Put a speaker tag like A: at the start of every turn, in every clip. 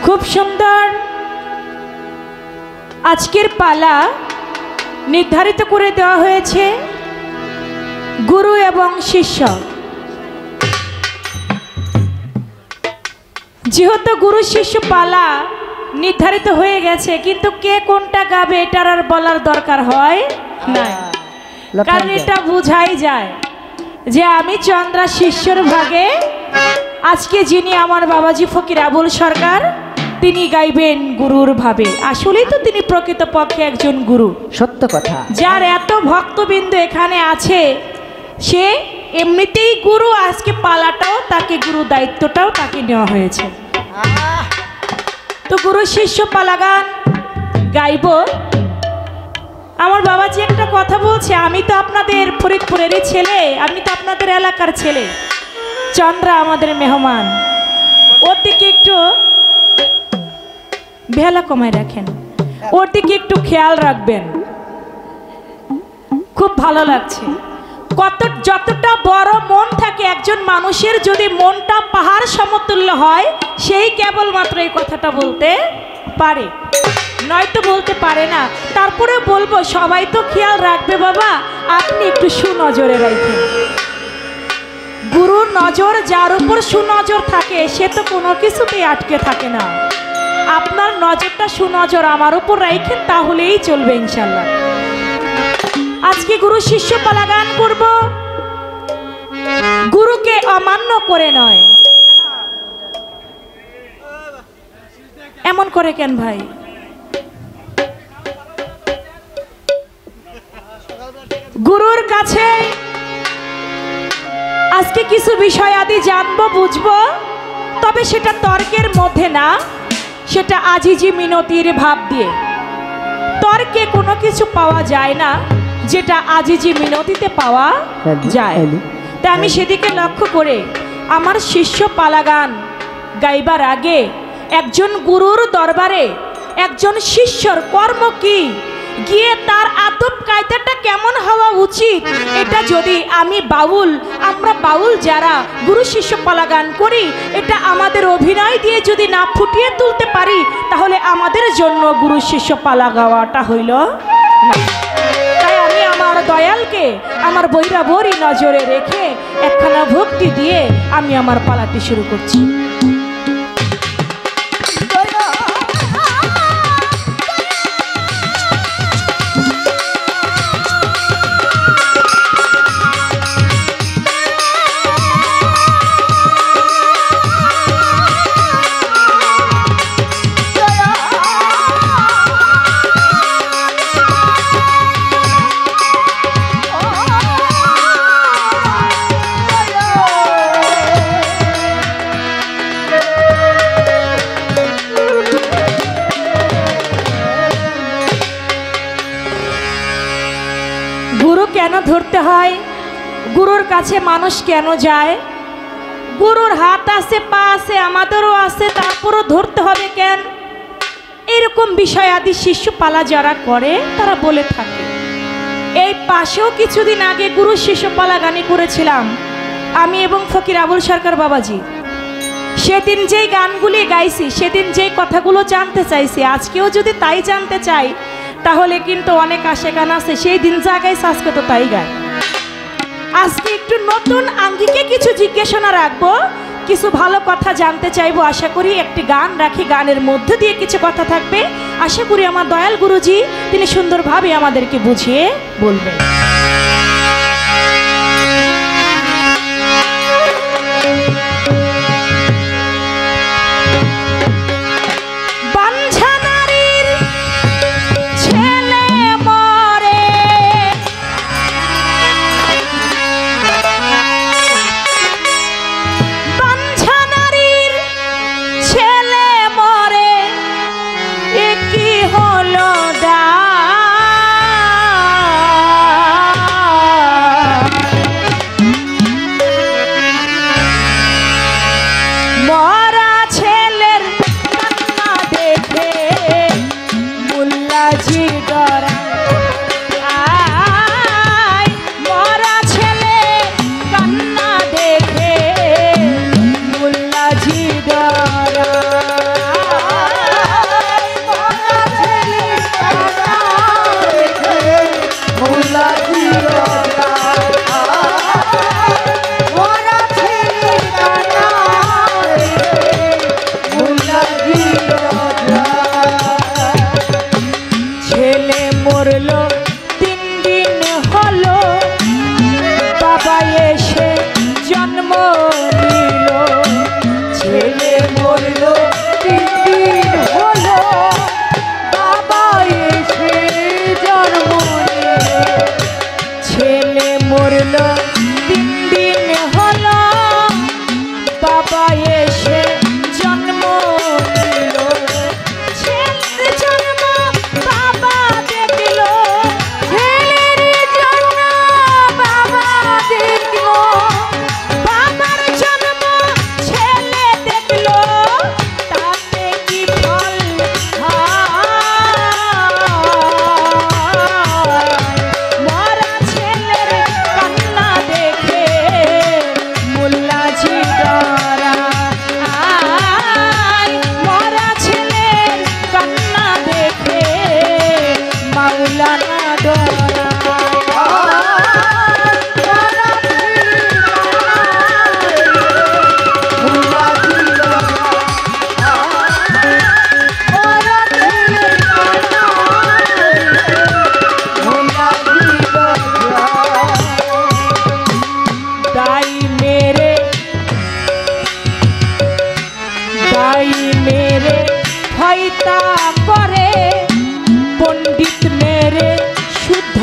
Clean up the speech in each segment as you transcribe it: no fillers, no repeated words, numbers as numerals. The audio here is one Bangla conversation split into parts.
A: খুব সুন্দর আজকের পালা নির্ধারিত করে দেওয়া হয়েছে গুরু এবং শিষ্য। যেহেতু গুরু শিষ্য পালা নির্ধারিত হয়ে গেছে, কিন্তু কে কোনটা গাবে এটার আর বলার দরকার হয় না, কারণ এটা বোঝাই যায় যে আমি চন্দ্রা শিষ্যর ভাগে আজকে যিনি আমার বাবাজি ফকির আবুল সরকার তিনি গাইবেন গুরুর ভাবে। আসলেই তো তিনি প্রকৃতপক্ষে একজন গুরু,
B: সত্য কথা।
A: যার এত ভক্তবৃন্দ এখানে আছে সে এমনিতেই গুরু, আজকে পালাটাও তাকে গুরু দায়িত্বটাও তাকে নেওয়া হয়েছে। তো গুরু শিষ্য পালা গান গাইব। আমার বাবাজি একটা কথা বলছে, আমি তো আপনাদের ফরিদপুরেরই ছেলে, আমি তো আপনাদের এলাকার ছেলে, চন্দ্রা আমাদের মেহমান, ওর দিকে একটু ভেলা কমায় রাখেন, ওর দিকে একটু খেয়াল রাখবেন। খুব ভালো লাগছে, যতটা বড় মন থাকে একজন মানুষের, যদি মনটা পাহাড় সমতুল্য হয় সেই কেবলমাত্র এই কথাটা বলতে পারে, নয়তো বলতে পারে না। তারপরে বলবো সবাই তো খেয়াল রাখবে বাবা, আপনি একটু সুনজরে রাখেন। গুরুর নজর যার উপর সুনজর থাকে সে তো কোনো কিছুতেই আটকে থাকে না। আপনার নজরটা সুনজর আমার উপর রাখেন, তাহলেই চলবে ইনশাল্লাহ। আজকে গুরু শিষ্য পালা গান করব, গুরুকে অমান্য করে নয়। এমন করে কেন ভাই? গুরুর কাছে আজকে কিছু বিষয় আদি জানবো, বুঝবো, তবে সেটা তর্কের মধ্যে না, সেটা আজিজি মিনতির ভাব দিয়ে। তর্কে কোনো কিছু পাওয়া যায় না যেটা আজিজি মিনতিতে পাওয়া যায়। তাই আমি সেদিকে লক্ষ্য করে আমার শিষ্য পালা গান গাইবার আগে একজন গুরুর দরবারে একজন শিষ্যর কর্ম কি, গিয়ে তার আদব কায়দাটা কেমন হওয়া উচিত, এটা যদি আমরা বাউল যারা গুরু শিষ্য পালা গান করি, এটা আমাদের অভিনয় দিয়ে যদি না ফুটিয়ে তুলতে পারি, তাহলে আমাদের জন্য গুরু শিষ্য পালা গাওয়াটা হইল না। তাই আমি আমার দয়ালকে আমার বৈরাবরী নজরে রেখে একখানা ভক্তি দিয়ে আমি আমার পালাটি শুরু করছি। গুরু কেন ধরতে হয়, গুরুর কাছে মানুষ কেন যায়? গুরুর হাত আছে, পা আছে, আমাদেরও আছে, তারপরও ধরতে হবে কেন? এরকম বিষয় আদি শিষ্য পালা যারা করে তারা বলে থাকে। এই পাশেও কিছুদিন আগে গুরু শিষ্য পালা গানি করেছিলাম আমি এবং ফকির আবুল সরকার বাবাজি। সেদিন যেই গানগুলি গাইছি, সেদিন যেই কথাগুলো জানতে চাইছি, আজকেও যদি তাই জানতে চাই তাহলে কিন্তু অনেক আশেকান আছে, সেই দিন যা গাইছে আজকে তো তাই গায়। আজকে একটু নতুন আঙ্গিকে কিছু জিজ্ঞাসা রাখবো, কিছু ভালো কথা জানতে চাইবো। আশা করি একটি গান রাখি, গানের মধ্যে দিয়ে কিছু কথা থাকবে। আশা করি আমার দয়াল গুরুজি তিনি সুন্দরভাবে আমাদেরকে বুঝিয়ে বলবেন। দেখলো 3 দিন হলো বাবা এসে জন্ম দিল। ছেলের জন্ম বাবা দেখলো, ছেলের জন্ম বাবা দেখলো, বাবার জন্ম ছেলে দেখলো, তাতে কি ফল মরা ছেলের কান্না দেখে মোল্লাজি ডরা। মরা ছেলের কান্না দেখে মাওলানা ডরা। হয়তা করে পণ্ডিত মেরে শুদ্ধ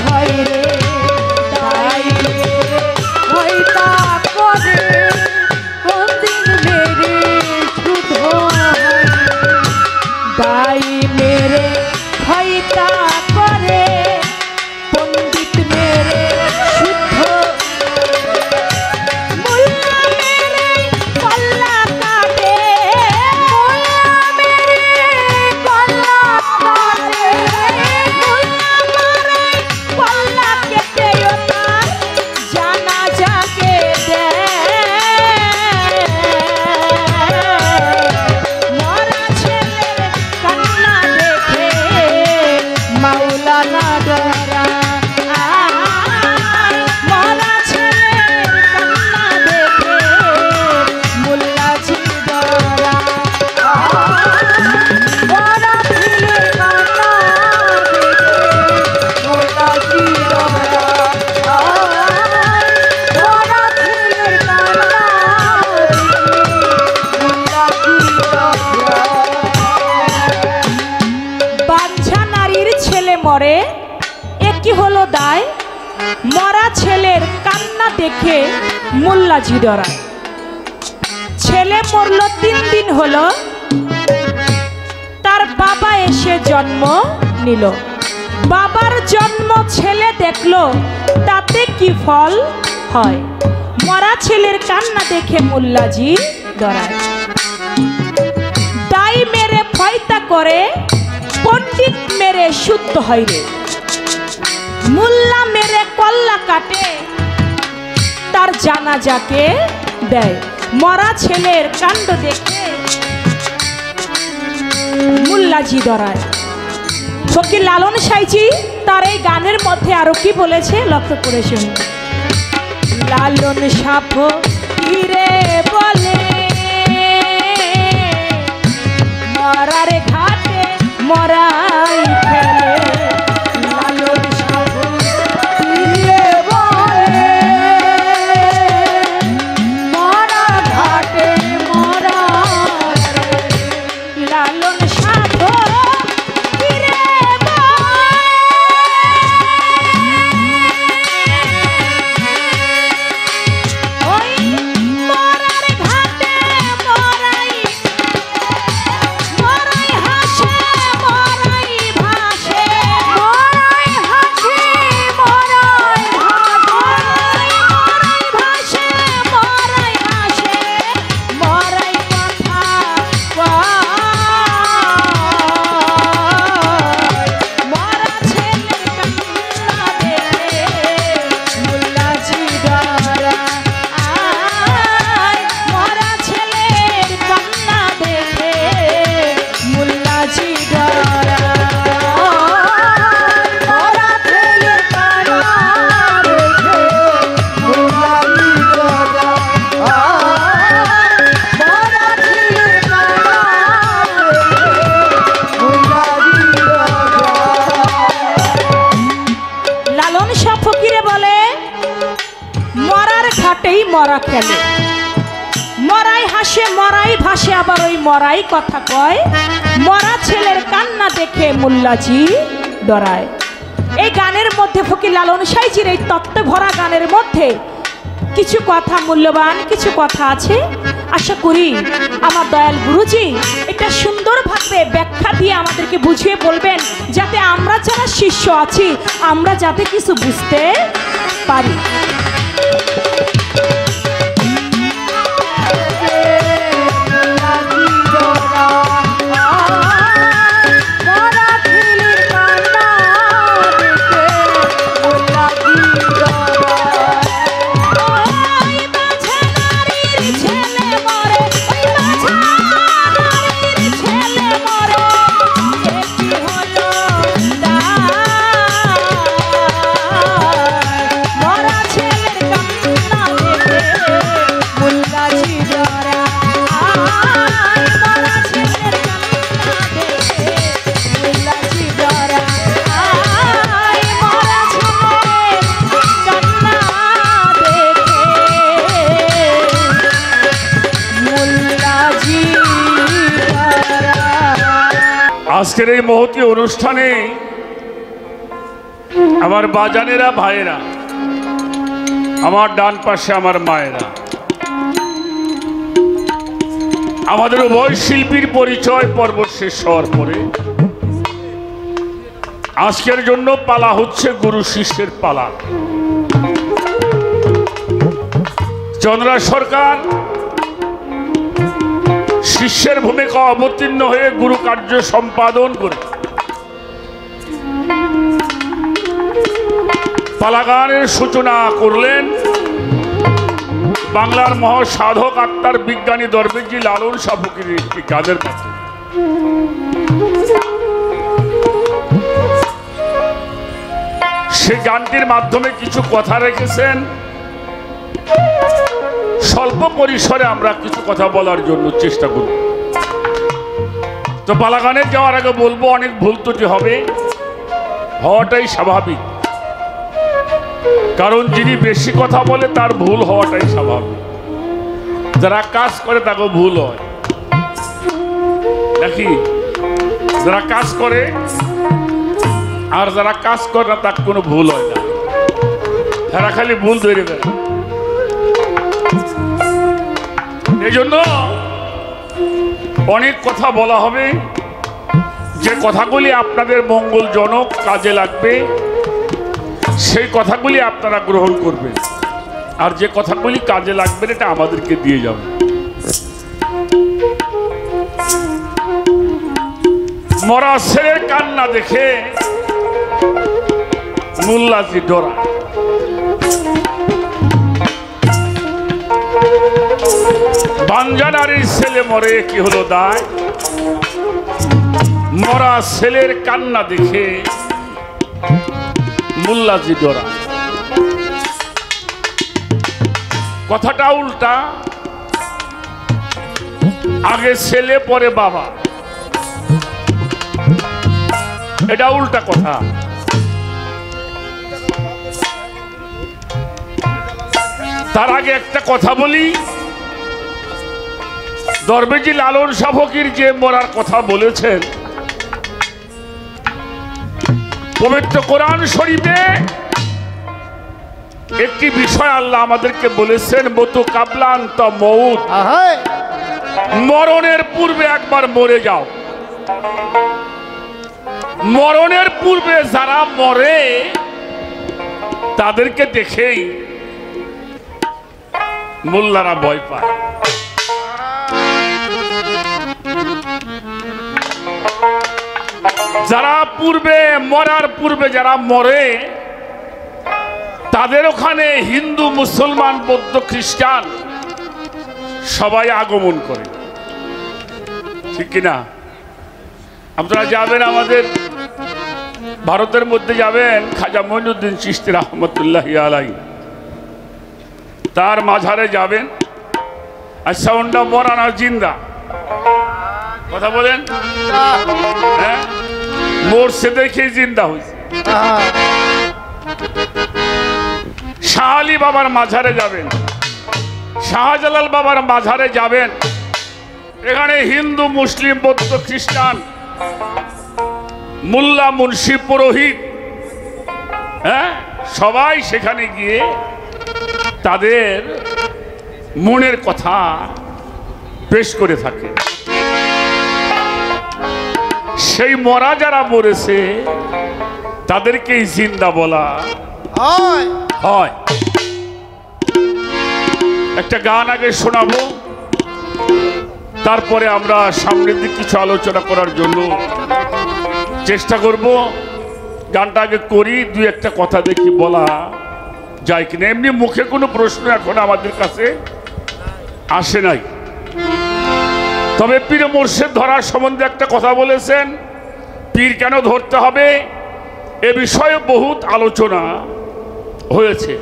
A: হয় রে। তাই হয়তা করে পণ্ডিত মেরে শুদ্ধ হয়, তাই মেরে হয়তা করে পণ্ডিত মেরে শুদ্ধ। মোল্লা মেরে কল্লা কাটে, মরে একই হলো দায়। মরা ছেলের কান্না দেখে মোল্লাজি ডরায়। ছেলে মরল 3 দিন হলো, তার বাবা এসে জন্ম নিল। বাবার জন্ম ছেলে দেখলো, তাতে কি ফল হয়। মরা ছেলের কান্না দেখে মোল্লাজি ডরায়। দাই মেরে ফয়তা করে পণ্ডিত মেরে শুদ্ধ হয় রে। মোল্লা মেরে কল্লা কাটে তার জানাজাকে দেয়। মরা ছেলের কাণ্ড দেখে মোল্লাজি ডরায়। ফকির লালন সাইজি তার এই গানের মধ্যে আরো কি বলেছে লক্ষ্য করে শুনুন। লালন সাফ ফকিরে বলে মরার ঘাটে মরাই ফেলে। লালন সাফ ফকিরে বলে মরা ঘাটে মরাই। লালন সাফ ফকিরে বলে ওই মরার ঘাটে মরাই, মরাই হাসে মরাই ভাসে, মরাই হাসে মরাই ভাসে, মরাই হাসে মরাই কথা কয়। মরা ছেলের কান্না দেখে মোল্লাজি ডরা। মরা ছেলের কান্না দেখে মোল্লাজি ডরা। মরা ছেলের কান্না দেখে মোল্লাজি ডরা। মরা ছেলের কান্না লালন শাহ ফকিরে বলে মরার ঘাটেই মরা খেলে, মরাই হাসে মরাই ভাসে, আবার ওই মরাই কথা কয়। মরা ছেলের কান্না দেখে মোল্লাজি ডরায়। এই গানের মধ্যে ফকির লালন সাঁইজির এই তত্ত্বে ভরা গানের মধ্যে কিছু কথা, মূল্যবান কিছু কথা আছে। আশা করি আমার দয়াল গুরুজি এটা সুন্দরভাবে ব্যাখ্যা দিয়ে আমাদেরকে বুঝিয়ে বলবেন, যাতে আমরা যারা শিষ্য আছি আমরা যাতে কিছু বুঝতে পারি।
B: আজকের এই মহতী অনুষ্ঠানে আমার বাজানেরা, ভাইয়েরা, আমার ডান পাশে আমার মায়েরা, আমাদের উভয় শিল্পীর পরিচয় পর্ব শেষ হওয়ার পরে আজকের জন্য পালা হচ্ছে গুরু শিষ্যের পালা। চন্দ্রা সরকার শিষ্যের ভূমিকা অবতীর্ণ হয়ে গুরু কার্য সম্পাদন করে পালাগানের সূচনা করলেন বাংলার মহাসাধক আত্মার বিজ্ঞানী দরবেশজি লালন শাহ ফকিরের একটি গানের মাধ্যমে। সেই গানটির মাধ্যমে কিছু কথা রেখেছেন, স্বল্প পরিসরে আমরা কিছু কথা বলার জন্য চেষ্টা করব। তো পালাগানে যাওয়ার আগে বলবো, অনেক ভুল ত্রুটি হবে, হওয়াটাই স্বাভাবিক, কারণ যিনি বেশি কথা বলে তার ভুল হওয়াটাই স্বাভাবিক। যারা কাজ করে তাকে ভুল হয় নাকি? যারা কাজ করে আর যারা কাজ করে না তার কোনো ভুল হয় না, তারা খালি ভুল ধরে দেয়। এই জন্য অনেক কথা বলা হবে, যে কথাগুলি আপনাদের মঙ্গলজনক, কাজে লাগবে, সেই কথাগুলি আপনারা গ্রহণ করবেন, আর যে কথাগুলি কাজে লাগবে এটা আমাদেরকে দিয়ে যাবে। মরা ছেলের কান্না দেখে মোল্লাজি ডরা। বাঞ্জানারির ছেলে মরে কি হলো দায়, মরা ছেলের কান্না দেখে মোল্লাজি ডরা। কথাটা উল্টা, আগে ছেলে পরে বাবা, এটা উল্টা কথা। তার আগে একটা কথা বলি, দরবেশজি লালন শাহ ফকির যে মরার কথা বলেছেন, পবিত্র কোরআন শরীফে একটি বিষয় আল্লাহ আমাদেরকে বলেছেন, মতু কাবলান্ত মউত, মরণের পূর্বে একবার মরে যাও। মরণের পূর্বে যারা মরে তাদেরকে দেখেই মোল্লারা ভয় পায়। যারা পূর্বে, মরার পূর্বে যারা মরে, তাদের ওখানে হিন্দু, মুসলমান, বৌদ্ধ, খ্রিস্টান সবাই আগমন করে, ঠিক কিনা? আপনারা যাবেন আমাদের ভারতের মধ্যে, যাবেন খাজা মঈনুদ্দিন চিশতি রহমতুল্লাহি আলাইহি, তার মাঝারে যাবেন। আচ্ছা, ওনটা মরা না জিন্দা? কথা বলেন। হ্যাঁ, মরছে দেখে জিন্দা হয়েছে। শাহ আলী বাবার মাঝারে যাবেন, শাহজালাল বাবার মাঝারে যাবেন, এখানে হিন্দু, মুসলিম, বৌদ্ধ, খ্রিস্টান, মোল্লা, মুন্সি, পুরোহিত হ্যাঁ, সবাই সেখানে গিয়ে তাদের মনের কথা পেশ করে থাকে। সেই মরা যারা মরেছে তাদেরকেই জিন্দা বলা হয়। একটা গান আগে শোনাবো, তারপরে আমরা সামনের দিকে কিছু আলোচনা করার জন্য চেষ্টা করব। গানটা আগে করি, দুই একটা কথা দেখি বলা যায় কিনা। এমনি মুখে কোনো প্রশ্ন এখন আমাদের কাছে আসে নাই, তবে পীর মুর্শিদ ধরার সম্বন্ধে একটা কথা বলেছেন। পীর কেন ধরতে হবে এ বিষয়ে বহুত আলোচনা হয়েছে।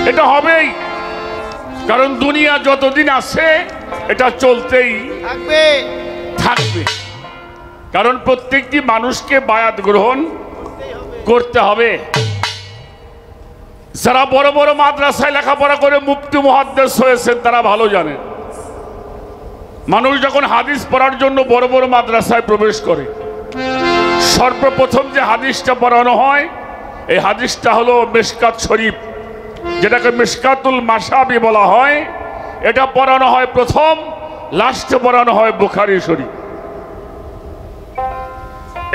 B: এটা হবেই, কারণ দুনিয়া যতদিন আছে এটা চলতেই থাকবে। কারণ প্রত্যেকটি মানুষকে বায়াত গ্রহণ করতে হবে। যারা বড় বড় মাদ্রাসায় লেখাপড়া করে মুফতি মুহাদ্দিস হয়েছেন তারা ভালো জানেন, মানুষ যখন হাদিস পড়ার জন্য বড় বড় মাদ্রাসায় প্রবেশ করে, সর্বপ্রথম যে হাদিসটা পড়ানো হয় এই হাদিসটা হলো মিশকাত শরীফ, যেটাকে মিশকাতুল মাসাবি বলা হয়। এটা পড়ানো হয় প্রথম, লাস্টে পড়ানো হয় বুখারী শরীফ।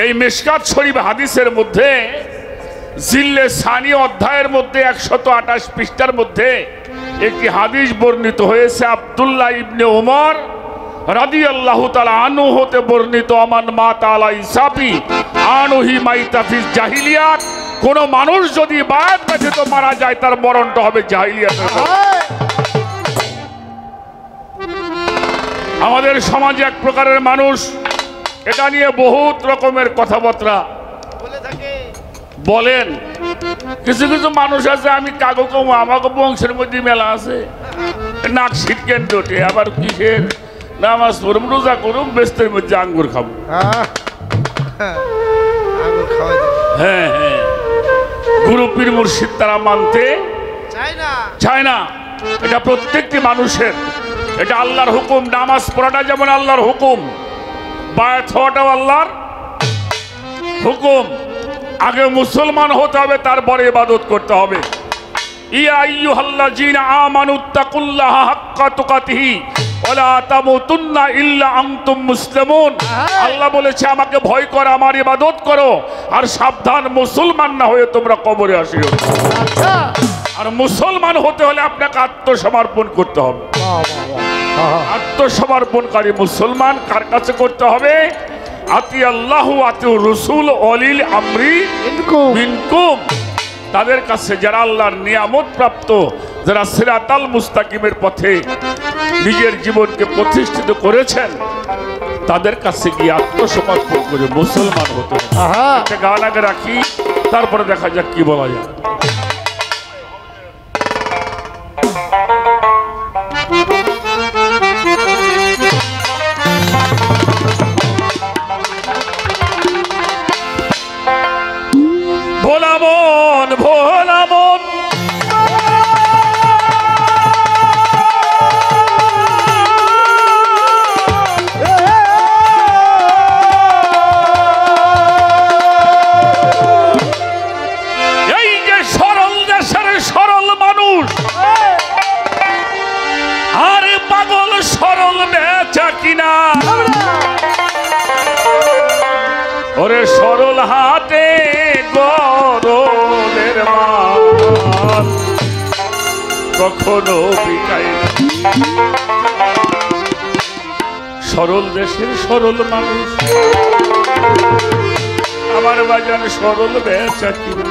B: এই মিশকাত শরীফ হাদিসের মধ্যে জিল্লে সানি অধ্যায়ের মধ্যে 128 পৃষ্ঠার মধ্যে একটি হাদিস বর্ণিত হয়েছে। আব্দুল্লাহ ইবনে উমর রাদিয়াল্লাহু তাআলা আনহু হতে বর্ণিত, আমান মা তাআলা ইসাবি আনহি মাইতা ফিস জাহিলিয়াত। কোন মানুষ যদি বায়াত ব্যতীত মারা যায় তার মরণটা হবে জাহিলিয়াতের। আমাদের সমাজে এক প্রকারের মানুষ এটা নিয়ে বহুত রকমের কথাবার্তা বলেন। কিছু কিছু মানুষ আছে, আমি কাগো কম, আমাকে বংশের মধ্যে মেলা আছে, নাক ছিটকেন ডোটে, আবার কিসের নামাজ পড়ুম, রোজা করুম, বেস্তের মধ্যে আঙ্গুর খাবো। হ্যাঁ হ্যাঁ, গুরু পীর মুর্শিদ তারা মানতে চায় না। এটা প্রত্যেকটি মানুষের, এটা আল্লাহর হুকুম। নামাজ পড়াটা যেমন আল্লাহর হুকুম, বায়াত হওয়াটাও আল্লাহর হুকুম। আগে মুসলমান হতে হবে, তারপরে ইবাদত করতে হবে। ইয়া আইয়ুহাল্লাযীনা আমানুত্তাকুল্লাহা হাক্কা তুকাতিহি ওয়ালা তামুতুন্না ইল্লা আনতুম মুসলিমুন। আল্লাহ বলেছে আমাকে ভয় করো, আমার ইবাদত করো, আর সাবধান মুসলমান না হয়ে তোমরা কবরে আসিও। আর মুসলমান হতে হলে আপনাকে আত্মসমর্পণ করতে হবে। আত্মসমর্পণকারী মুসলমান কার কাছে করতে হবে? আতি আল্লাহু আতি রাসূল ওয়ালিল আমরি মিনকুম, তাদের কাছে যারা আল্লাহর নিয়ামত প্রাপ্ত, যারা সিরাতাল মুস্তাকিমের পথে নিজের জীবনকে প্রতিষ্ঠিত করেছেন, তাদের কাছে গিয়ে আত্মসমর্পণ করে মুসলমান হতে হবে। একটা গান আগে রাখি, তারপরে দেখা যাক কি বলা যায়। ভোলা মন ভোলা মন এই যে সরল দেশের সরল মানুষ, আর পাগল সরল বেচা কিনা। ওরে সরল হাতে গরলের মাল কখনো বিকায় না। সরল দেশের সরল মানুষ, আমার বাজার সরল বেচা কিনা।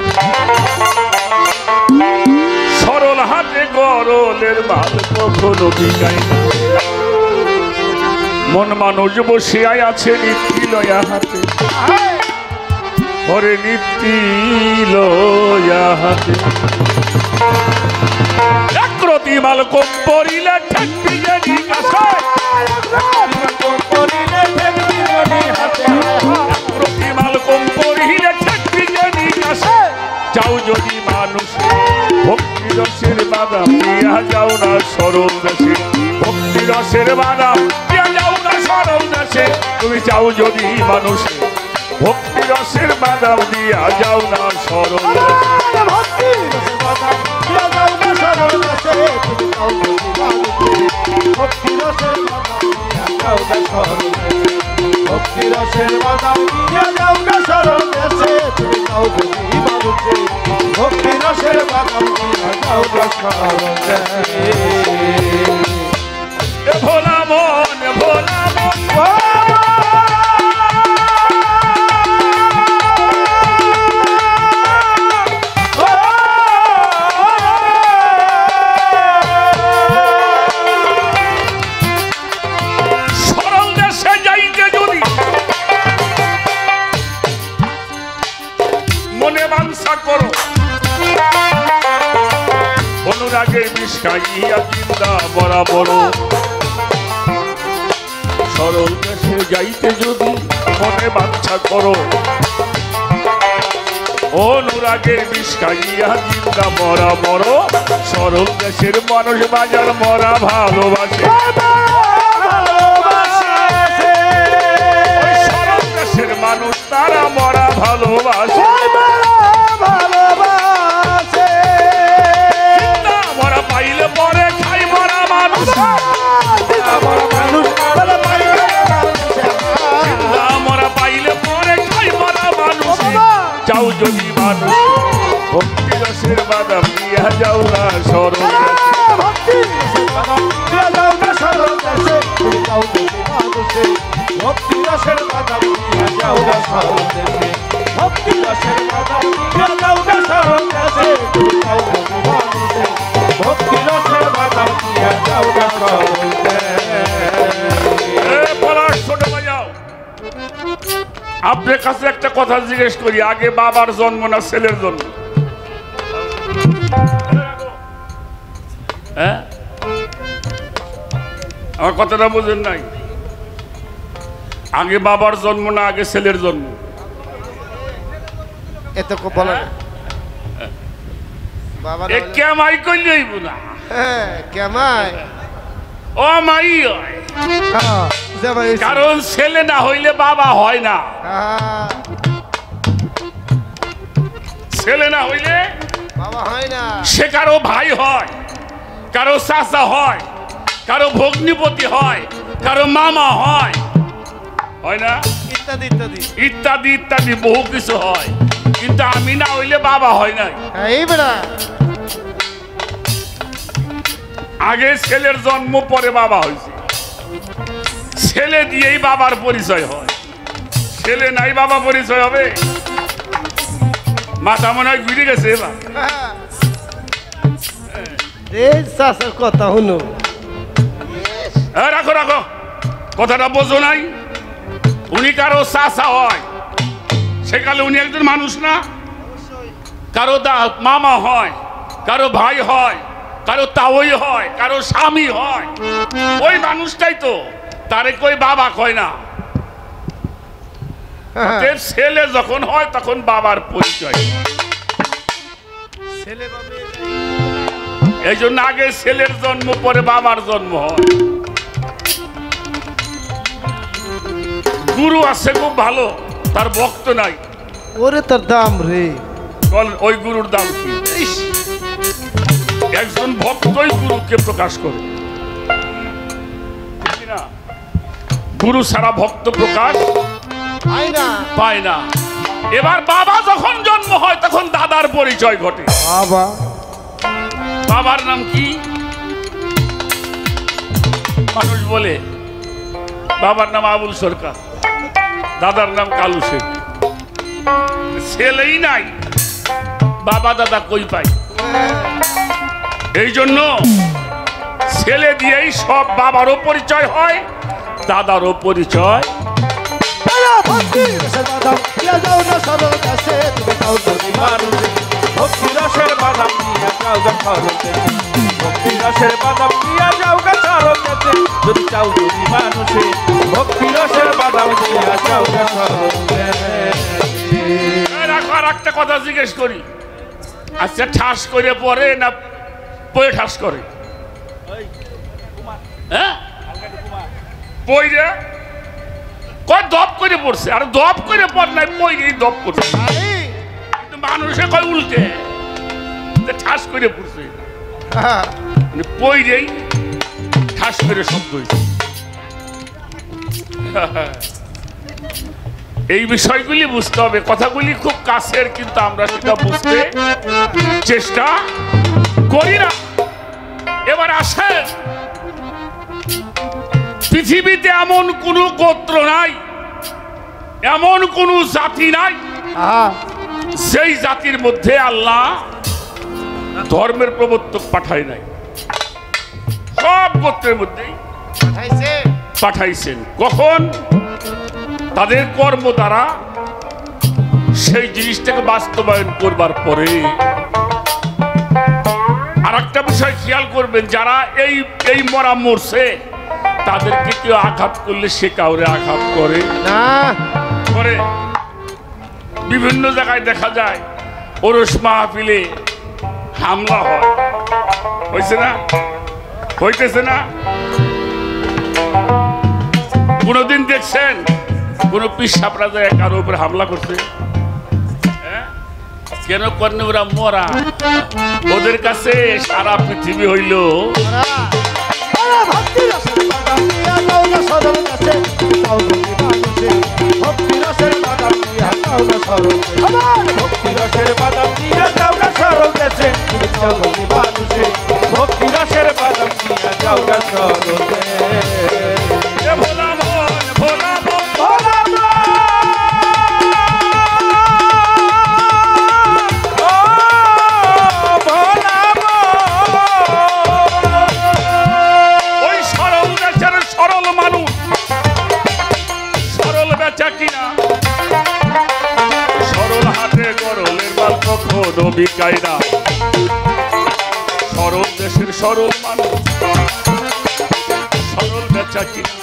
B: সরল হাতে গরলের মাল কখনো বিকায় না। মন মানুষ বসিয়াই আছে নীতি লয়া হাতে, ওরে নীতি লয়া হাতে। একরতি মাল কম পড়িলে ঠেকবি জানি কাছে, একরতি মাল কম পড়িলে ঠেকবি জানি কাছে। যাও যদি মানুষ ভক্তি রসের বাদাম দিয়া যাও না সরল দেশে, ভক্তি রসের বাদাম দিয়া যাও না সরল দেশে। তুমি চাও যদি মানুষ ভক্তি রসের বাদাম দিয়া যাও না সরল
C: ভক্তি রসের বাদাম দিয়া যাও না সরল দেশে তুমি যাও যদি মানুষে ভক্তি রসের বাদাম দিয়া যাও না সরল দেশে ভক্তি রসের বাদাম দিয়া যাও না সরল দেশে তুমি যাও যদি মানুষে ভক্তি রসের বাদাম দিয়া যাও না সরল দেশে
B: ভোলা মন ভোলা মন সরল দেশে যাইতে যদি মনে বাঞ্ছা করো অনুরাগের বিষ খাইয়া চিন্তা বরাবর সরল দেশে যাইতে যদি মনে বাঞ্ছা করো অনুরাগের বিষ খাইয়া চিন্তা বরাবর সরল দেশের মানুষ বাজার মরা ভালোবাসে ওই সরল দেশের মানুষ তারা মরা ভালোবাসে চিন্তা মরা পাইলে পরে খাই মরা মানুষ মরা পাইলে পরে খাই মরা মানুষ যাও যদি মানুষ ভক্তি রসের বাদাম দিয়া যাও না সরল
C: ভক্তি রসের বাদাম দিয়া যাও না সরল দেশে তুমি যাও যদি মানুষে ভক্তি রসের বাদাম দিয়া যাও না সরল দেশে ভক্তি রসের বাদাম দিয়া যাও না সরল দেশে তুমি যাও যদি মানুষে ভক্তি রসের বাদাম দিয়া যাও না সরল দেশে
B: ছোট বাজাও আপনার কাছে একটা কথা জিজ্ঞেস করি আগে বাবার জন্ম না ছেলের জন্ম হ্যাঁ আমার কথাটা বুঝেন নাই আগে বাবার জন্ম না আগে ছেলের জন্ম
C: এত বলে বাবা
B: এ কেমাই করলেই না
C: হ্যাঁ কেমাই
B: ও মাই হয়
C: হ্যাঁ যাবাই
B: কারণ ছেলে না হইলে বাবা হয় না
C: হ্যাঁ
B: ছেলে না হইলে
C: বাবা হয় না
B: সে কারো ভাই হয় কারো চাচা হয় কারো ভগ্নিপতি হয় কারো মামা হয় হয় না
C: ইত্যাদি ইত্যাদি
B: ইত্যাদি ইত্যাদি বহু কিছু হয় কিন্তু আমি না হইলে বাবা হয় নাই
C: এই বেড়া
B: আগে ছেলের জন্ম পরে বাবা হয়েছে ছেলে দিয়েই বাবার পরিচয় হয় ছেলে নাই বাবা পরিচয় হবে মাথা মনে হয় ঘুরে গেছে এবার
C: এই চাষের কথা শুনো
B: রাখো রাখো কথাটা বোঝো নাই উনি কারো চাচা হয় সেকালে উনি একজন মানুষ না কারো মামা হয় কারো ভাই হয় কারো তাওই হয় কারো স্বামী হয় ওই মানুষটাই তো তারে কই বাবা কয় না ছেলে যখন হয় তখন বাবার পরিচয় এই জন্য আগে ছেলের জন্ম পরে বাবার জন্ম হয় গুরু আছে খুব ভালো তার ভক্ত নাই
C: ওরে তার দাম রে
B: বল ওই গুরুর দাম কি একজন ভক্তই গুরুকে প্রকাশ করে ঠিক না গুরু ছাড়া ভক্ত প্রকাশ
C: হয় না
B: পায় না এবার বাবা যখন জন্ম হয় তখন দাদার পরিচয় ঘটে
C: বাবা
B: বাবার নাম কি মানুষ বলে বাবার নাম আবুল সরকার দাদার নাম কালু শেখ ছেলেই নাই বাবা দাদা কই পাই এই জন্য ছেলে দিয়েই সব বাবারও পরিচয় হয় দাদারও পরিচয়
C: ভক্তি রসের বাদাম দিয়া যাও না সরল দেশে তুমি যাও যদি মানুষে ভক্তি রসের বাদাম দিয়া যাও না সরল দেশে ভক্তি রসের বাদাম দিয়া যাও না সরল দেশে যদি চাও যদি মানুষে ভক্তি রসের বাদাম দিয়া যাও না সরল দেশে
B: আর একটা কথা জিজ্ঞেস করি আচ্ছা ঠাস করে পরে না পরে ঠাস করে হ্যাঁ পইরে কয় দপ করে পড়ছে, আর দপ করে পড় নাই, পইরেই দপ করছে। কিন্তু মানুষে কয় উল্টে, ঠাস করে পড়ছে, পইরেই ঠাস করে শব্দ হয়েছে। এই বিষয়গুলি বুঝতে হবে, কথাগুলি খুব কাছের, কিন্তু আমরা সেটা বুঝতে চেষ্টা করি না। এবার আসেন, পৃথিবীতে এমন কোন গোত্র নাই, এমন কোন জাতি নাই সেই জাতির মধ্যে আল্লাহ ধর্মের প্রবর্তক পাঠায় নাই। সব গোত্রের মধ্যেই পাঠাইছেন। কখন? তাদের কর্ম দ্বারা সেই জিনিসটাকে বাস্তবায়ন করবার পরে। আর একটা বিষয় খেয়াল করবেন, যারা এই মরা মরছে তাদেরকে কেউ আঘাত করলে সে কাউরে আঘাত করে না। করে বিভিন্ন জায়গায় দেখা যায় ওরস মাহফিলে হামলা হয়, হয়েছে না? হইতেছে না? কোনদিন দেখছেন কোন পিসাবরা যায় কারো উপরে হামলা করছে? কেন করেন? ওরা মরা, ওদের কাছে সারা পৃথিবী হইল সরল দেশের সরল মানুষ, সরল বেচা কিনা,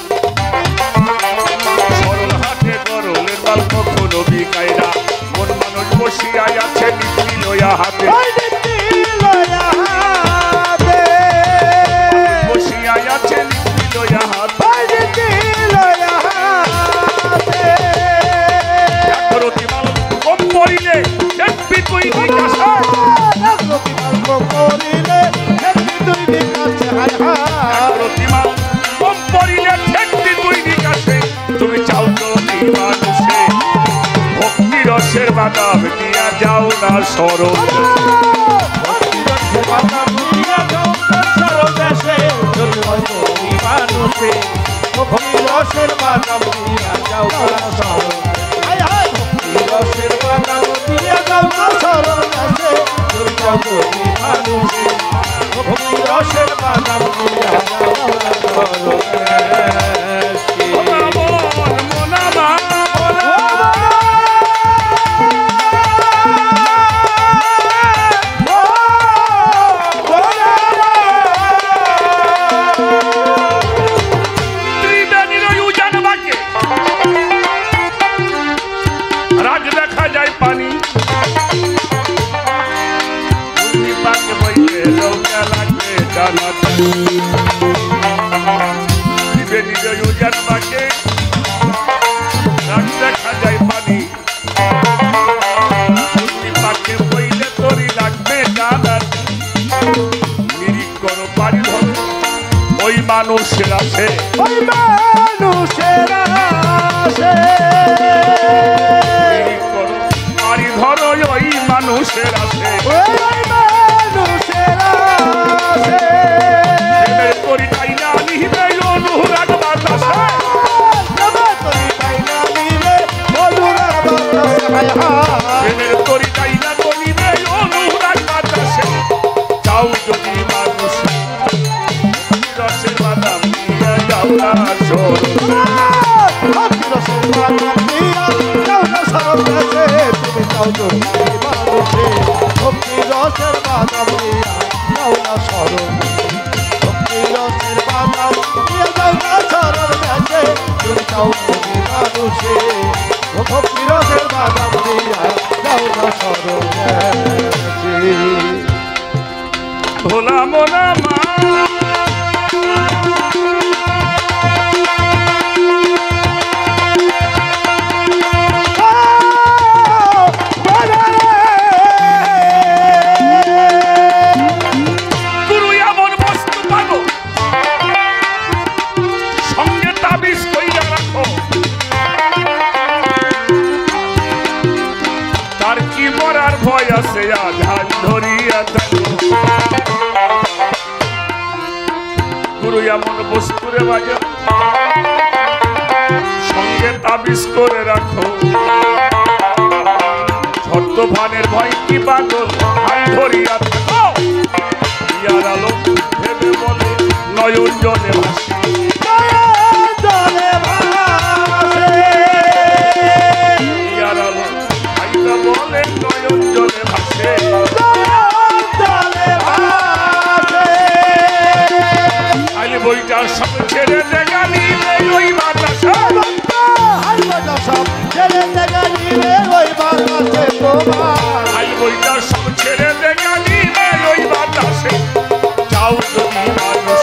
B: সরল হাতে গরলের মাল কখনো বিকায় না। মন মানুষ বসিয়াই আছে নীতি লইয়া হাতে, বসিয়াই আছে নীতি লইয়া হাতে। কম পড়িলে দেখবি তুই বিকাশে, কম পড়িলে দেখবি তুই বিকাশে। তুমি চাও তো মানুষে ভক্তি রসের বাদাম দিয়া যাও না সরল মানুষের আছে, ওই মানুষের আছে বাড়ি ধরো, ওই মানুষের আছে, ওই মানুষের আছে করি তাই না নিবে অনুরাগ বাতাসে, করি তাই না নিবে অনুরাগ বাতাসে, করি তাই না নিবে অনুরাগ বাতাসে। চাও যদি মানুষ রসের বাদাম দিয়া যাও না সরল, রসের বাদাম দিয়া যাও না সরল দেশে। তুমি চাও যদি মানুষে ভক্তি রসের বাদাম দিয়া যাও না সরল, ভক্তি রসের বাদাম দিয়া যাও না সরল দেশে। তুমি চাও যদি মানুষে ভক্তি রসের বাদাম দিয়া যাও না সরল দেশে। ভোলা মোলা মা বলে আধান ধরিয়া থাকো। গুরু এমন বস্তুরে বাজা সঙ্গে তাবিজ করে রাখো। ছদ্মভানের ভয় কি পাগল হাত ধরিয়া থাকো। ইয়ার আলো ভেবে বলে নয়ন জলে ভাসি। ইয়ার আলো ভাইবা বলে নয়ন জলে ভাসে। আলি বইটার সব ছেড়ে দেখা নিলে ওই বাতাসে। আলি বইটার সব ছেড়ে দেখা নিলে ওই বাতাসে। যাও তুমি মানুষ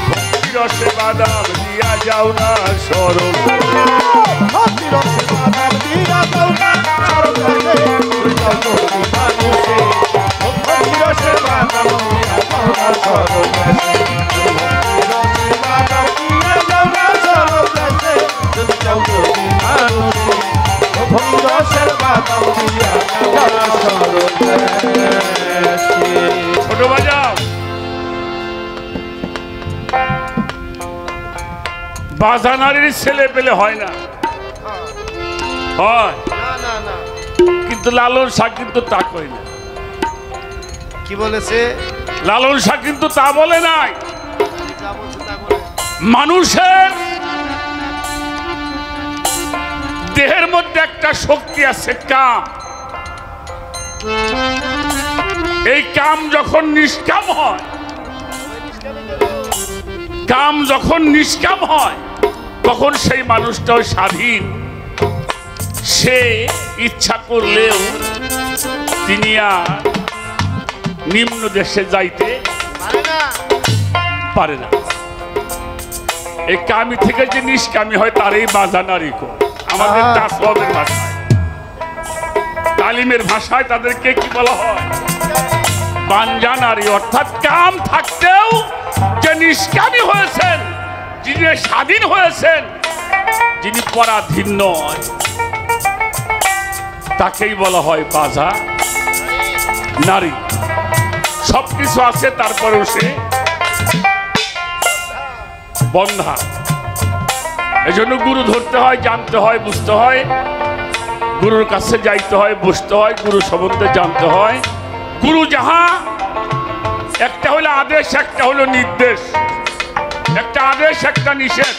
B: ভক্তি রসে বাদাম দিয়া যাও না সরল। ছোট বাজাও বাজানারির ছেলে পেলে হয় না, হয় কিন্তু লালন শাহ কিন্তু তা কই না।
C: কি বলেছে?
B: লালন শাহ কিন্তু তা বলে নাই। মানুষের দেহের মধ্যে একটা শক্তি আছে কাম। এই কাম যখন নিষ্কাম হয়, কাম যখন নিষ্কাম হয় তখন সেই মানুষটাও স্বাধীন। সে ইচ্ছা করলেও তিনি আর নিম্ন দেশে যাইতে পারে না। এই কামি থেকে যে নিষ্কামি হয় তার এই বাজানারি আমাদের তাসওয়াবের ভাষায়, তালিমের ভাষায় তাদেরকে কি বলা হয়? বানজানারি। অর্থাৎ কাম থাকতেও যে নিষ্কামী হয়েছেন, যিনি স্বাধীন হয়েছেন, যিনি পরাধীন নয়, তাকেই বলা হয় বাজা নারী। সবকিছু আছে তারপরেও সে বন্ধা। এই জন্য গুরু ধরতে হয়, জানতে হয়, বুঝতে হয়, গুরুর কাছে যাইতে হয়, বসতে হয়, গুরু সম্বন্ধে জানতে হয়। গুরু যাহা, একটা হলো আদেশ, একটা হলো নির্দেশ, একটা আদেশ, একটা নিষেধ,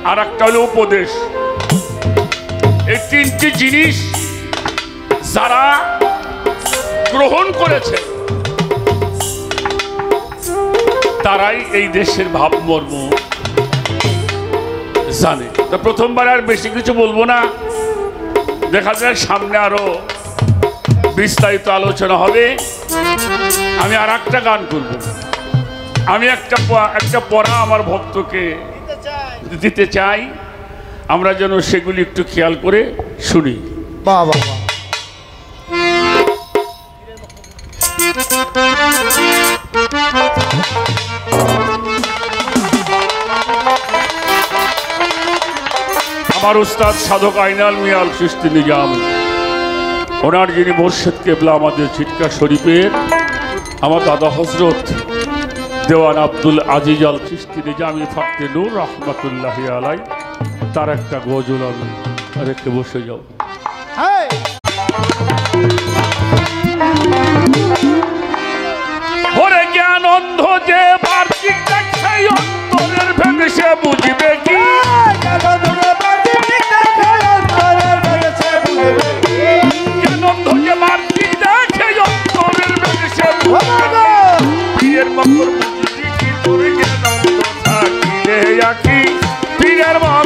B: আর একটা হলো উপদেশ। এই তিনটি জিনিস যারা গ্রহণ করেছে তারাই এই দেশের ভাবমর্ম জানে। তো প্রথমবার আর বেশি কিছু বলবো না, দেখা যায় সামনে আরো বিস্তারিত আলোচনা হবে। আমি আর একটা গান করব। আমি একটা পড়া আমার ভক্তকে দিতে চাই, আমরা যেন সেগুলি একটু খেয়াল করে শুনি।
C: বাবা
B: আমার উস্তাদ সাধক আইনাল মিয়াল চিশতি নিজাম, ওনার যিনি মুর্শিদ কেবলা আমাদের ছিটকা শরীফের, আমার দাদা হজরত দেওয়ান আব্দুল আজিজ আল চিশতি নিজামি ফাকতে নূর রহমতুল্লাহি আলাই, তার একটা গজল আমি রেখে বসে যাও। ওরে জ্ঞান অন্ধ যে বার্ষিক দেখে অন্তরের ভেবে সে বুঝবে কি? জ্ঞান অন্ধ যে বার্ষিক দেখে অন্তরের ভেবে সে বুঝবে কি? পীরের মকর বুঝবি কি তোর জ্ঞান অন্ধ থাকিলে আখি পীরের মকর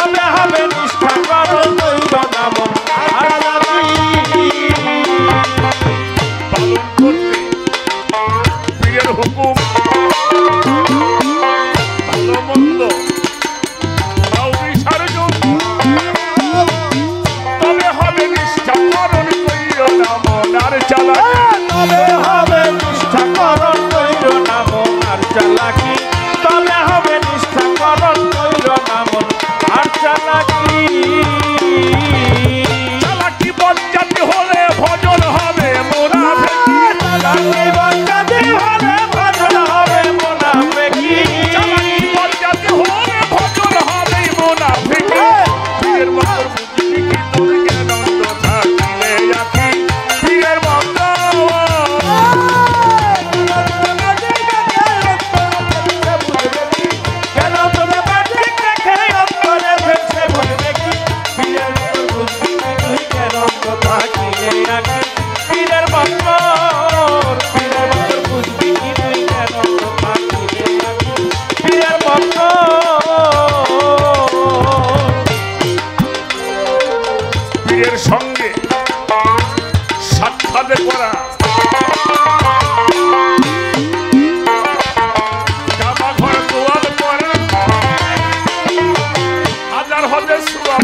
C: তবে হবে নিষ্ঠা করণ কইর না মন আর চালাকি
B: পালন করতে পীরের হুকুম ভালো মন্দ কাউরি সারজন তবে হবে নিষ্ঠা করণ কইর না মন আর চালাকি
C: তবে হবে নিষ্ঠা করণ কইর না মন আর চালাকি তবে হবে নিষ্ঠা করণ কইর না মন আর চালাকি
B: চালাকি বজ্জাতি হলে ভজন হবে মুনাফিকি
C: চালাকি বজ্জাতি হলে ভজন হবে মুনাফিকি
B: চালাকি বজ্জাতি হলে ভজন হবে মুনাফিকি পীরের মতো বুঝবি কি তোর জ্ঞানন্দ থাকিলে রাখি পীরের মতো
C: কেন তোরে বাজিক রেখে অন্তরে ফেলছে বলবে কি পীরের মতো বুঝবি তুই কেন তো থাকিলে রাখি পীরের মতো বুঝবি কি তুই কেন তো থাকিলে রাখি পীরের মতো
B: পীরের সঙ্গে সাক্ষাৎ করা জামা ঘর দোয়াল করা হাজার হাজার সুরাব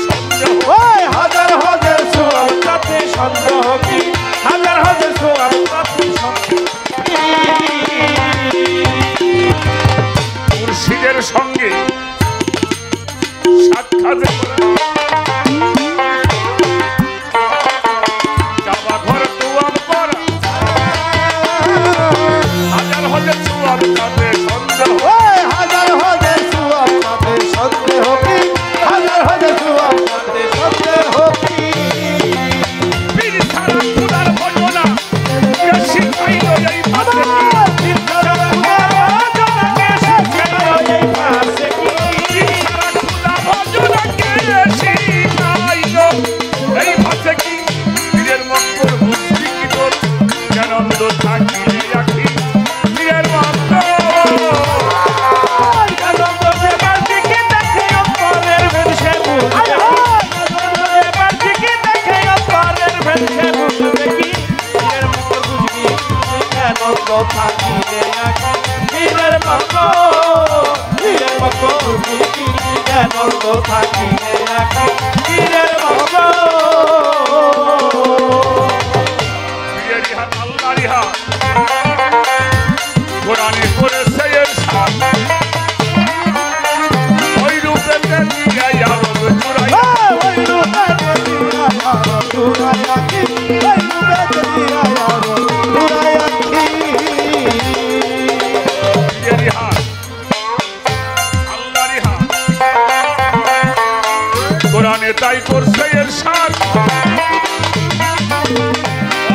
B: সন্দেহ
C: ওই হাজার হাজার সোয়াব তাতে সন্দেহ কি হাজার হাজার সোয়াব তাতে সন্দেহ
B: মুর্শিদের সঙ্গে সাক্ষাৎ করা জামা ঘর দোয়াল করা হাজার হাজার সুরাব তাতে সন্দেহ
C: ওই হাজার হাজার সোয়াব তাতে সন্দেহ কি হাজার হাজার সোয়াব তাতে সন্দেহ কি
B: পীর ছাড়া খুদার ভজনা বেশি পাইল এই ভাতে
C: পীর ছাড়া জনকে শিখাইল এই পাশে কি
B: পীর ছাড়া খুদা ভজনাকে বেশি পাইল এই ভাতে কি পীরের মঙ্গল বুঝবি কি তোর জ্ঞানন্দ থাকিলে রাখি পীরের মঙ্গল
C: আনন্দে বাজিকে দেখে অন্তরের ভেসে বুঝবে আনন্দে বাজিকে দেখে অন্তরের ভেসে বুঝবে কি পীরের মতো বুঝবি তুই কেন তো থাকিলে রাখি পীরের মতো বুঝবি কি তুই কেন তো থাকিলে রাখি পীরের মতো
B: পীরের হাত আল্লাহর হাত কোরআনে করেছে ইরশাদ ওই রূপে দিয়া আরব চুরাই
C: ওই রূপে দিয়া আরো চুরাই রাখি ওই রূপে দিয়া আরো চুরাই রাখি
B: পীরের হাত আল্লাহর হাত কোরআনে তাই করছে ইরশাদ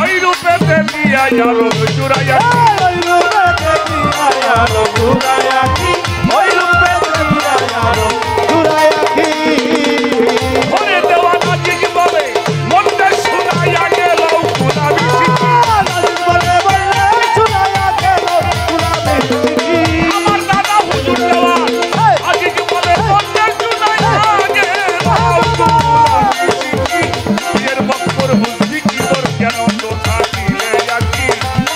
B: ওই রূপে দিয়া আরব চুরাই
C: ওই রূপে দিয়া আরো চুরাই রাখি ওই রূপে দিয়া আরো চুরাই রাখি
B: ভরে দেওয়া নাজিক বলে মনটা শোনাইয়া গেল খোদা বিশিকি
C: বলে বলে চুরাইয়া গেল চুরাবে
B: আমার দাদা হুজুর দেওয়া নাজিক বলে মনটা শোনাইয়া গেল খোদা বিশিকি এর বক্কর বুঝবি কি তোর জ্ঞানন্দ থাকিলে রাখি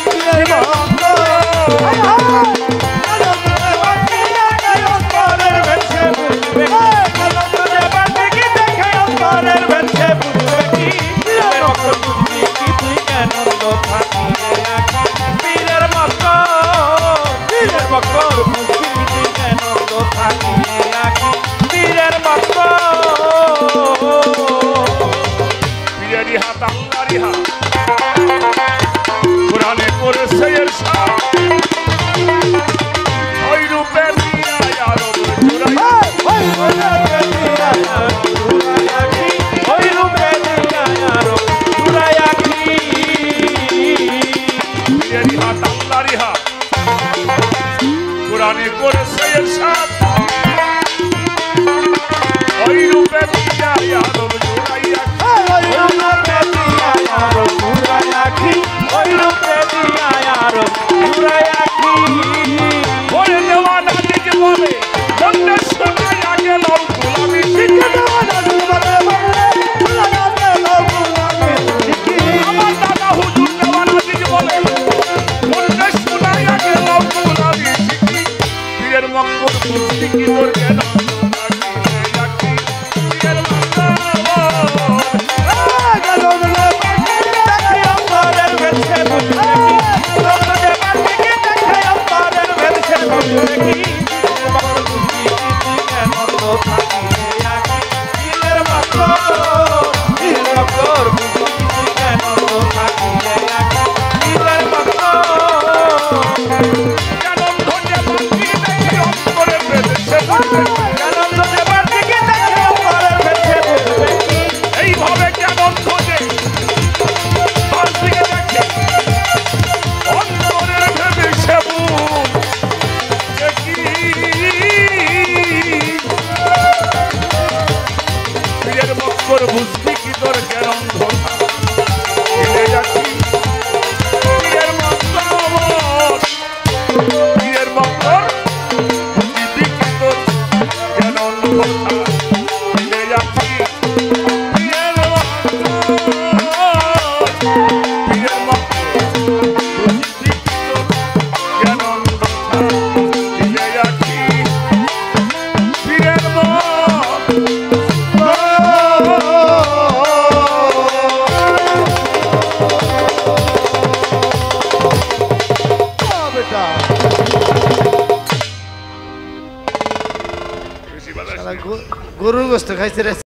C: পীরের মতো অন্তরের ভেসে বুঝবে আনন্দে বাজিকে দেখে অন্তরের ভেসে বুঝবে কি পীরের মতো বুঝবি কি তুই কেন তো থাকিলে রাখি পীরের মতো বুঝবি কি তুই কেন তো থাকিলে রাখি পীরের মতো
B: পীরের হাত আল্লাহর হাত কোরআনে করেছে ইরশাদ ওই রূপে দিয়া আরব চুরাই
C: ওই রূপে দিয়া আরো চুরাই রাখি ওই রূপে দিয়া আরো চুরাই রাখি
B: পীরের হাত আল্লাহর হাত কোরআনে করেছে ইরশাদ ওই রূপে দিয়া আরব চুরাই
C: ওই রূপে দিয়া আরো থাকিলে আকি পীরের মতো পীরের মতো বুঝি কেন থাকিলে আকি পীরের মতো
B: আনন্দ যে বাকি দেখি অন্তরে বেঁধেছে বুঝবে
C: আনন্দ দেবার দিকে দেখে অন্তরের ভেতরে বুঝবে কি
B: এইভাবে কেন খোঁজে তার দিকে দেখে অন্তরের ভেবে সেবুন দেখি প্রিয়ের মক্কর বুঝবি কি তোর জ্ঞান অন্ধতা ফিরে যাচ্ছি প্রিয়ের মক্কর প্রিয়ের মক্কর বুঝবি কি তোর জ্ঞান অন্ধতা ফিরে যাচ্ছি
C: বেটা গরুর গোস্ত খাইছে রে